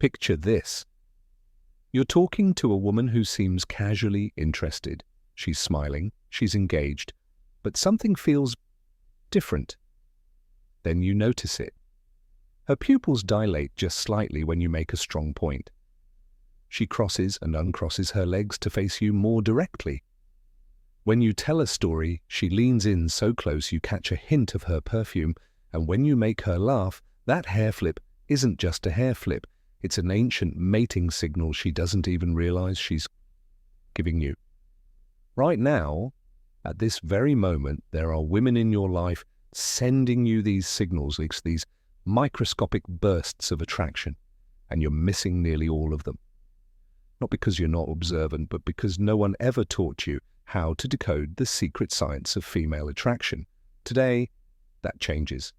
Picture this. You're talking to a woman who seems casually interested. She's smiling, she's engaged, but something feels different. Then you notice it. Her pupils dilate just slightly when you make a strong point. She crosses and uncrosses her legs to face you more directly. When you tell a story, she leans in so close you catch a hint of her perfume, and when you make her laugh, that hair flip isn't just a hair flip. It's an ancient mating signal she doesn't even realize she's giving you. Right now, at this very moment, there are women in your life sending you these signals, these microscopic bursts of attraction, and you're missing nearly all of them. Not because you're not observant, but because no one ever taught you how to decode the secret science of female attraction. Today, that changes.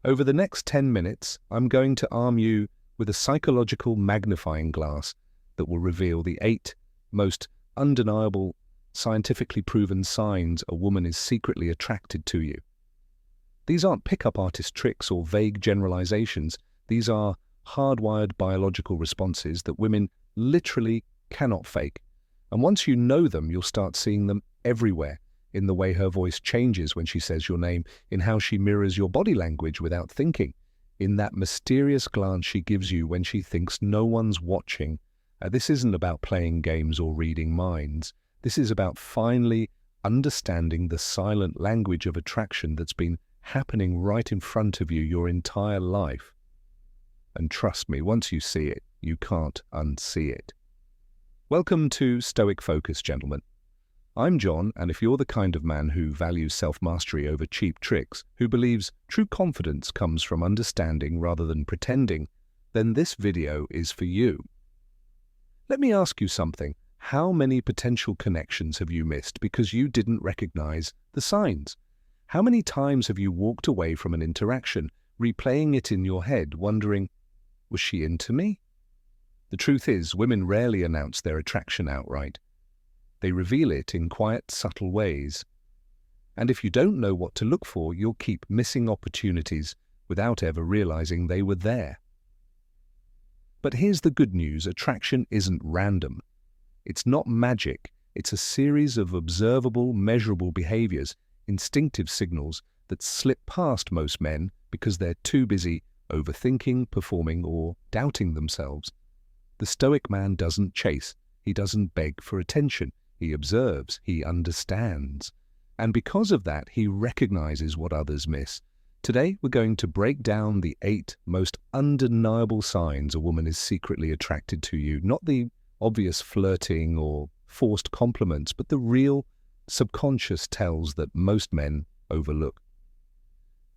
Over the next 10 minutes, I'm going to arm you with a psychological magnifying glass that will reveal the 8 most undeniable, scientifically proven signs a woman is secretly attracted to you. These aren't pickup artist tricks or vague generalizations. These are hardwired biological responses that women literally cannot fake. And once you know them, you'll start seeing them everywhere, in the way her voice changes when she says your name, in how she mirrors your body language without thinking, in that mysterious glance she gives you when she thinks no one's watching. This isn't about playing games or reading minds. This is about finally understanding the silent language of attraction that's been happening right in front of you your entire life. And trust me, once you see it, you can't unsee it. Welcome to Stoic Focus, gentlemen. I'm John, and if you're the kind of man who values self-mastery over cheap tricks, who believes true confidence comes from understanding rather than pretending, then this video is for you. Let me ask you something. How many potential connections have you missed because you didn't recognize the signs? How many times have you walked away from an interaction, replaying it in your head, wondering, was she into me? The truth is, women rarely announce their attraction outright. They reveal it in quiet, subtle ways. And if you don't know what to look for, you'll keep missing opportunities without ever realizing they were there. But here's the good news: attraction isn't random. It's not magic. It's a series of observable, measurable behaviors, instinctive signals that slip past most men because they're too busy overthinking, performing, or doubting themselves. The Stoic man doesn't chase. He doesn't beg for attention. He observes. He understands. And because of that, he recognizes what others miss. Today, we're going to break down the 8 most undeniable signs a woman is secretly attracted to you. Not the obvious flirting or forced compliments, but the real subconscious tells that most men overlook.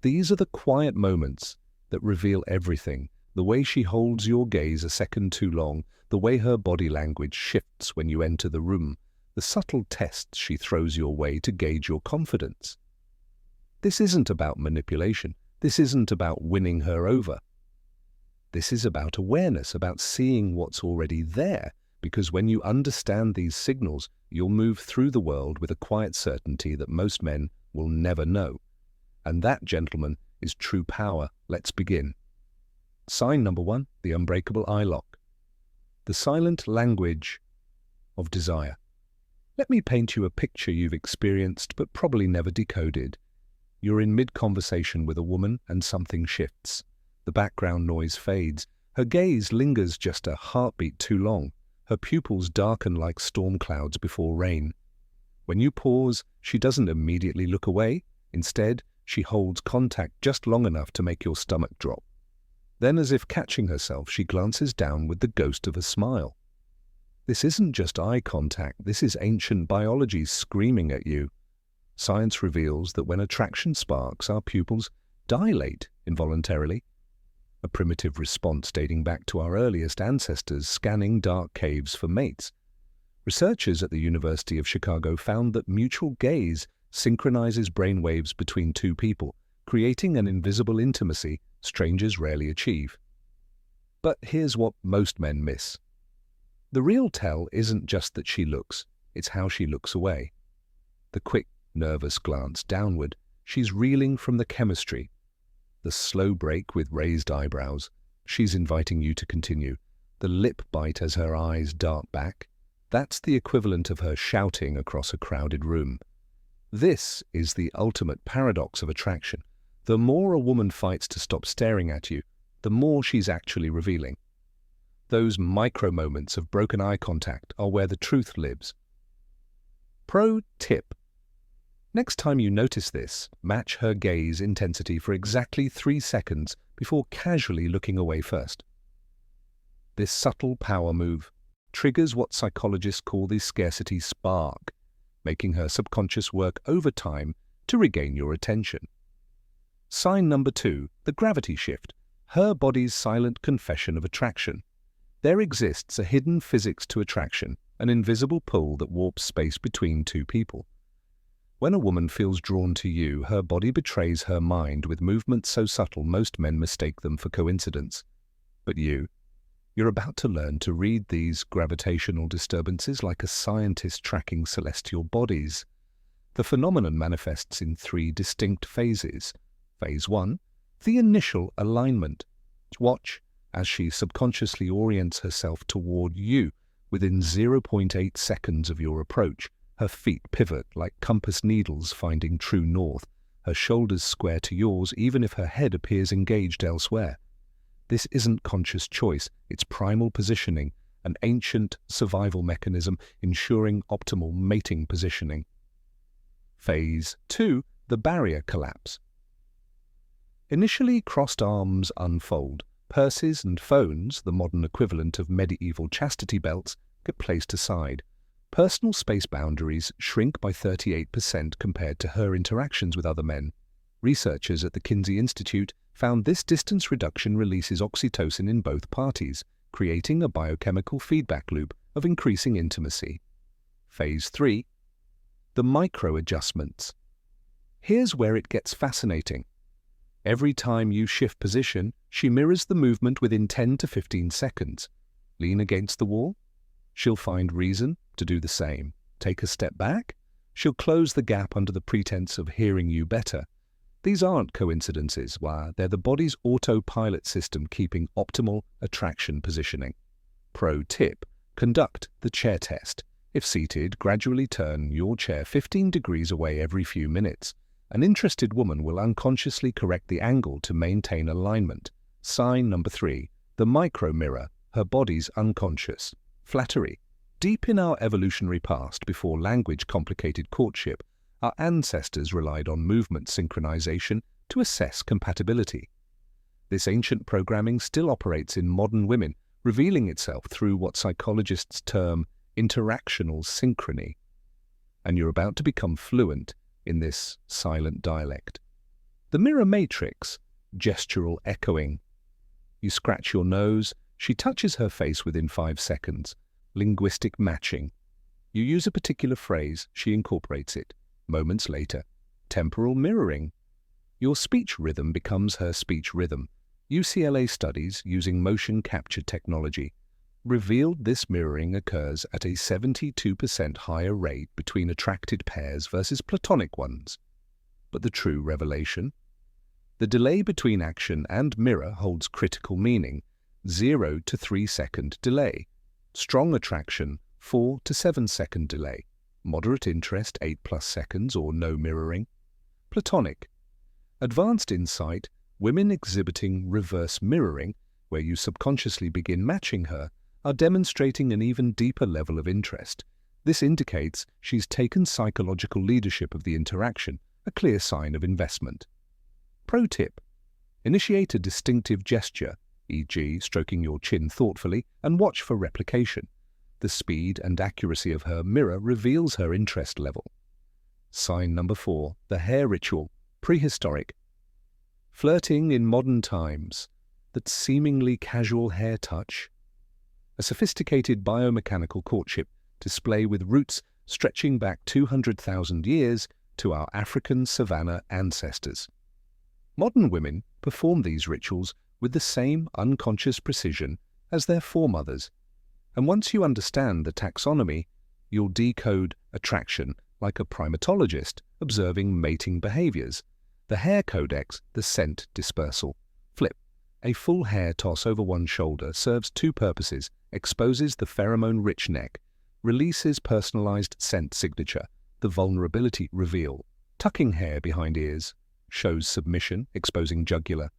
These are the quiet moments that reveal everything. The way she holds your gaze a second too long, the way her body language shifts when you enter the room, the subtle tests she throws your way to gauge your confidence. This isn't about manipulation. This isn't about winning her over. This is about awareness, about seeing what's already there, because when you understand these signals, you'll move through the world with a quiet certainty that most men will never know. And that, gentlemen, is true power. Let's begin. Sign number 1, the unbreakable eye lock. The silent language of desire. Let me paint you a picture you've experienced but probably never decoded. You're in mid-conversation with a woman and something shifts. The background noise fades. Her gaze lingers just a heartbeat too long. Her pupils darken like storm clouds before rain. When you pause, she doesn't immediately look away. Instead, she holds contact just long enough to make your stomach drop. Then, as if catching herself, she glances down with the ghost of a smile. This isn't just eye contact. This is ancient biology screaming at you. Science reveals that when attraction sparks, our pupils dilate involuntarily, a primitive response dating back to our earliest ancestors scanning dark caves for mates. Researchers at the University of Chicago found that mutual gaze synchronizes brainwaves between two people, creating an invisible intimacy strangers rarely achieve. But here's what most men miss. The real tell isn't just that she looks, it's how she looks away. The quick, nervous glance downward, she's reeling from the chemistry. The slow break with raised eyebrows, she's inviting you to continue. the lip bite as her eyes dart back. That's the equivalent of her shouting across a crowded room. This is the ultimate paradox of attraction. The more a woman fights to stop staring at you, the more she's actually revealing. Those micro moments of broken eye contact are where the truth lives. Pro tip. Next time you notice this, match her gaze intensity for exactly 3 seconds before casually looking away first. This subtle power move triggers what psychologists call the scarcity spark, making her subconscious work overtime to regain your attention. Sign number 2, the gravity shift, her body's silent confession of attraction. There exists a hidden physics to attraction, an invisible pull that warps space between two people. When a woman feels drawn to you, her body betrays her mind with movements so subtle most men mistake them for coincidence. But you're about to learn to read these gravitational disturbances like a scientist tracking celestial bodies. The phenomenon manifests in 3 distinct phases. Phase 1, the initial alignment. Watch as she subconsciously orients herself toward you. Within 0.8 seconds of your approach, her feet pivot like compass needles finding true north. Her shoulders square to yours even if her head appears engaged elsewhere. This isn't conscious choice, it's primal positioning, an ancient survival mechanism ensuring optimal mating positioning. Phase 2, the barrier collapse. Initially, crossed arms unfold. Purses and phones, the modern equivalent of medieval chastity belts, get placed aside. Personal space boundaries shrink by 38% compared to her interactions with other men. Researchers at the Kinsey Institute found this distance reduction releases oxytocin in both parties, creating a biochemical feedback loop of increasing intimacy. Phase 3, the micro-adjustments. Here's where it gets fascinating. Every time you shift position, she mirrors the movement within 10 to 15 seconds. Lean against the wall? She'll find reason to do the same. Take a step back? She'll close the gap under the pretense of hearing you better. These aren't coincidences, they're the body's autopilot system keeping optimal attraction positioning. Pro tip, conduct the chair test. If seated, gradually turn your chair 15 degrees away every few minutes. An interested woman will unconsciously correct the angle to maintain alignment. Sign number 3, the micro mirror, her body's unconscious. Flattery. Deep in our evolutionary past, before language complicated courtship, our ancestors relied on movement synchronization to assess compatibility. This ancient programming still operates in modern women, revealing itself through what psychologists term interactional synchrony. And you're about to become fluent in this silent dialect. The mirror matrix, gestural echoing. You scratch your nose, she touches her face within 5 seconds. Linguistic matching. You use a particular phrase, she incorporates it. Moments later, temporal mirroring. Your speech rhythm becomes her speech rhythm. UCLA studies using motion capture technology revealed this mirroring occurs at a 72% higher rate between attracted pairs versus platonic ones. But the true revelation? The delay between action and mirror holds critical meaning, 0 to 3 second delay. Strong attraction, 4 to 7 second delay. Moderate interest, 8+ seconds or no mirroring. Platonic. Advanced insight, women exhibiting reverse mirroring, where you subconsciously begin matching her, are demonstrating an even deeper level of interest. This indicates she's taken psychological leadership of the interaction, a clear sign of investment. Pro tip. Initiate a distinctive gesture, e.g., stroking your chin thoughtfully, and watch for replication. The speed and accuracy of her mirror reveals her interest level. Sign number 4, the hair ritual, prehistoric. Flirting in modern times, that seemingly casual hair touch. A sophisticated biomechanical courtship display with roots stretching back 200,000 years to our African savanna ancestors. Modern women perform these rituals with the same unconscious precision as their foremothers. And once you understand the taxonomy, you'll decode attraction like a primatologist observing mating behaviors. The hair codex, the scent dispersal. Flip. A full hair toss over one shoulder serves 2 purposes: exposes the pheromone-rich neck, releases personalized scent signature, the vulnerability reveal, tucking hair behind ears, shows submission, exposing jugular,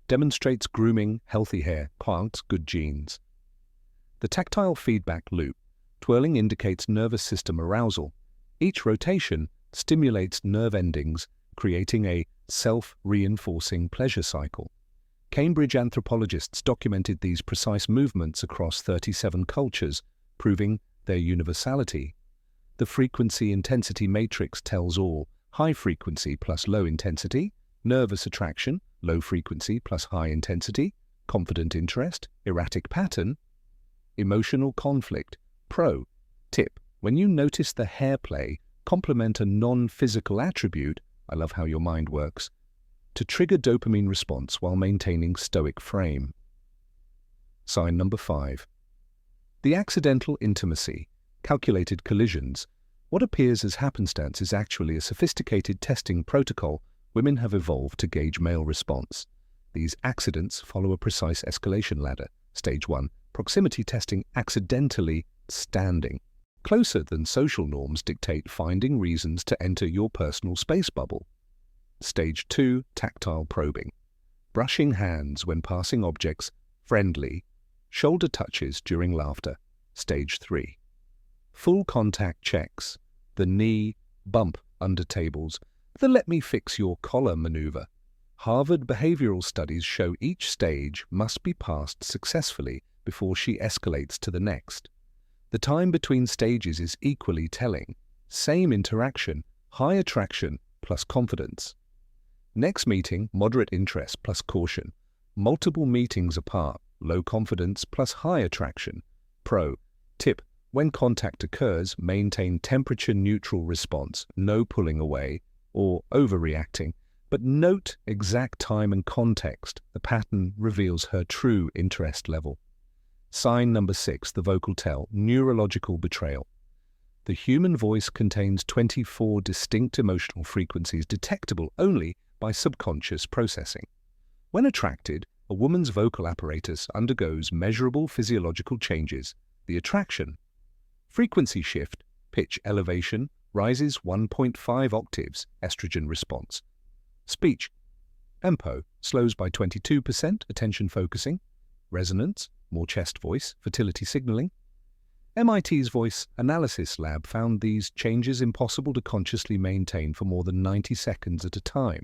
demonstrates grooming, healthy hair, plants good genes. The tactile feedback loop, twirling indicates nervous system arousal. Each rotation stimulates nerve endings, creating a self-reinforcing pleasure cycle. Cambridge anthropologists documented these precise movements across 37 cultures, proving their universality. The frequency-intensity matrix tells all: high frequency plus low intensity, nervous attraction, low frequency plus high intensity, confident interest, erratic pattern, emotional conflict. Pro tip: when you notice the hair play, complement a non-physical attribute, I love how your mind works, to trigger dopamine response while maintaining stoic frame. Sign number 5. The accidental intimacy, calculated collisions. What appears as happenstance is actually a sophisticated testing protocol women have evolved to gauge male response. These accidents follow a precise escalation ladder. Stage 1, proximity testing, accidentally standing. Closer than social norms dictate finding reasons to enter your personal space bubble. Stage 2, tactile probing. Brushing hands when passing objects, friendly. Shoulder touches during laughter. Stage 3. Full contact checks. The knee, bump under tables. The let me fix your collar maneuver. Harvard behavioral studies show each stage must be passed successfully before she escalates to the next. The time between stages is equally telling. Same interaction, high attraction plus confidence. Next meeting, moderate interest plus caution. Multiple meetings apart, low confidence plus high attraction. Pro tip: when contact occurs, maintain temperature-neutral response, no pulling away or overreacting, but note exact time and context. The pattern reveals her true interest level. Sign number 6, the vocal tell, neurological betrayal. The human voice contains 24 distinct emotional frequencies detectable only by subconscious processing. When attracted, a woman's vocal apparatus undergoes measurable physiological changes. The attraction frequency shift, pitch elevation, rises 1.5 octaves, estrogen response. Speech tempo slows by 22%, attention focusing. Resonance, more chest voice, fertility signaling. MIT's Voice Analysis Lab found these changes impossible to consciously maintain for more than 90 seconds at a time.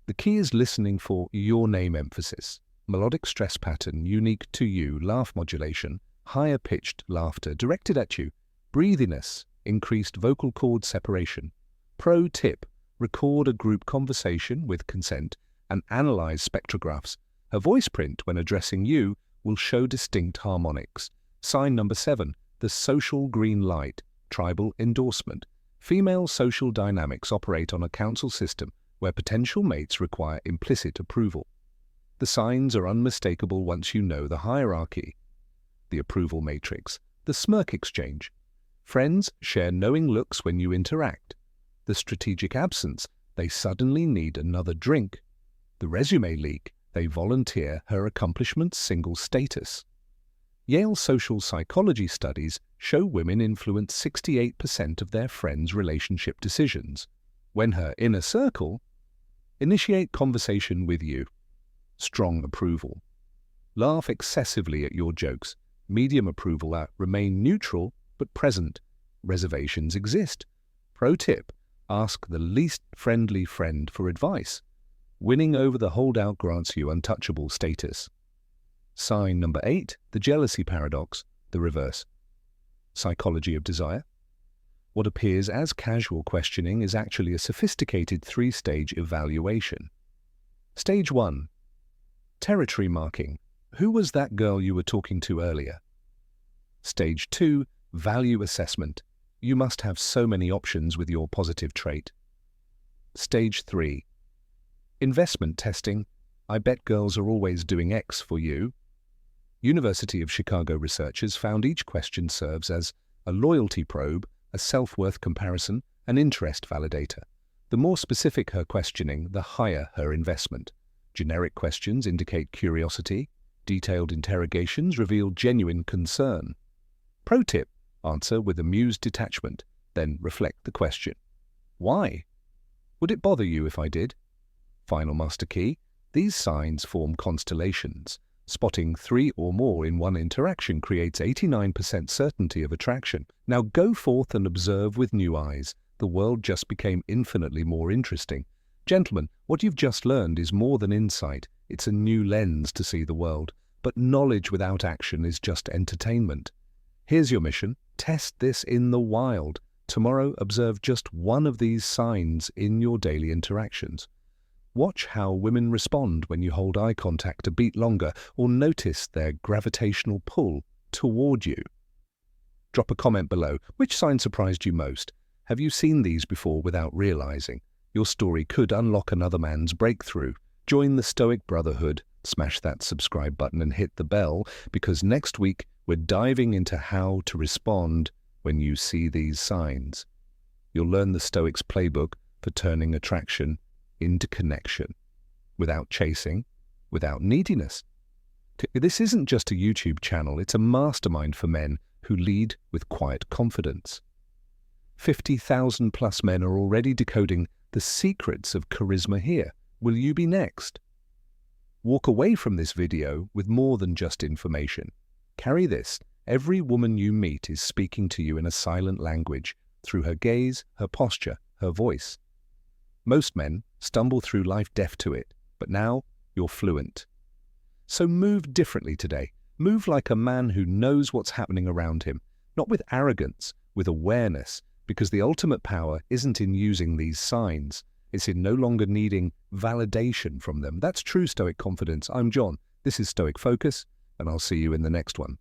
The key is listening for your name emphasis, melodic stress pattern unique to you, laugh modulation, higher pitched laughter directed at you, breathiness, increased vocal cord separation. Pro tip: record a group conversation with consent and analyze spectrographs. Her voice print when addressing you will show distinct harmonics. Sign number 7, the social green light, tribal endorsement. Female social dynamics operate on a council system where potential mates require implicit approval. The signs are unmistakable once you know the hierarchy. The approval matrix, the smirk exchange. Friends share knowing looks when you interact. The strategic absence, they suddenly need another drink. The resume leak, they volunteer her accomplishments single status. Yale social psychology studies show women influence 68% of their friends' relationship decisions. When her inner circle initiate conversation with you. Strong approval. Laugh excessively at your jokes. Medium approval at remain neutral but present. Reservations exist. Pro tip: ask the least friendly friend for advice. Winning over the holdout grants you untouchable status. Sign number 8, the jealousy paradox, the reverse. Psychology of desire. What appears as casual questioning is actually a sophisticated 3-stage evaluation. Stage 1. Territory marking. Who was that girl you were talking to earlier? Stage 2. Value assessment. You must have so many options with your positive trait. Stage 3. Investment testing. I bet girls are always doing X for you. University of Chicago researchers found each question serves as a loyalty probe, a self-worth comparison, an interest validator. The more specific her questioning, the higher her investment. Generic questions indicate curiosity. Detailed interrogations reveal genuine concern. Pro tip: answer with amused detachment, then reflect the question. Why? Would it bother you if I did? Final master key: these signs form constellations. Spotting 3 or more in one interaction creates 89% certainty of attraction. Now go forth and observe with new eyes. The world just became infinitely more interesting. Gentlemen, what you've just learned is more than insight. It's a new lens to see the world. But knowledge without action is just entertainment. Here's your mission. Test this in the wild. Tomorrow, observe just one of these signs in your daily interactions. Watch how women respond when you hold eye contact a beat longer, or notice their gravitational pull toward you. Drop a comment below. Which sign surprised you most? Have you seen these before without realizing? Your story could unlock another man's breakthrough. Join the Stoic Brotherhood, smash that subscribe button and hit the bell, because next week we're diving into how to respond when you see these signs. You'll learn the Stoics' playbook for turning attraction into connection, without chasing, without neediness. This isn't just a YouTube channel, it's a mastermind for men who lead with quiet confidence. 50,000 plus men are already decoding the secrets of charisma here. Will you be next? Walk away from this video with more than just information. Carry this: every woman you meet is speaking to you in a silent language, through her gaze, her posture, her voice. Most men stumble through life deaf to it, but now you're fluent. So move differently today. Move like a man who knows what's happening around him, not with arrogance, with awareness, because the ultimate power isn't in using these signs. It's in no longer needing validation from them. That's true Stoic confidence. I'm John. This is Stoic Focus, and I'll see you in the next one.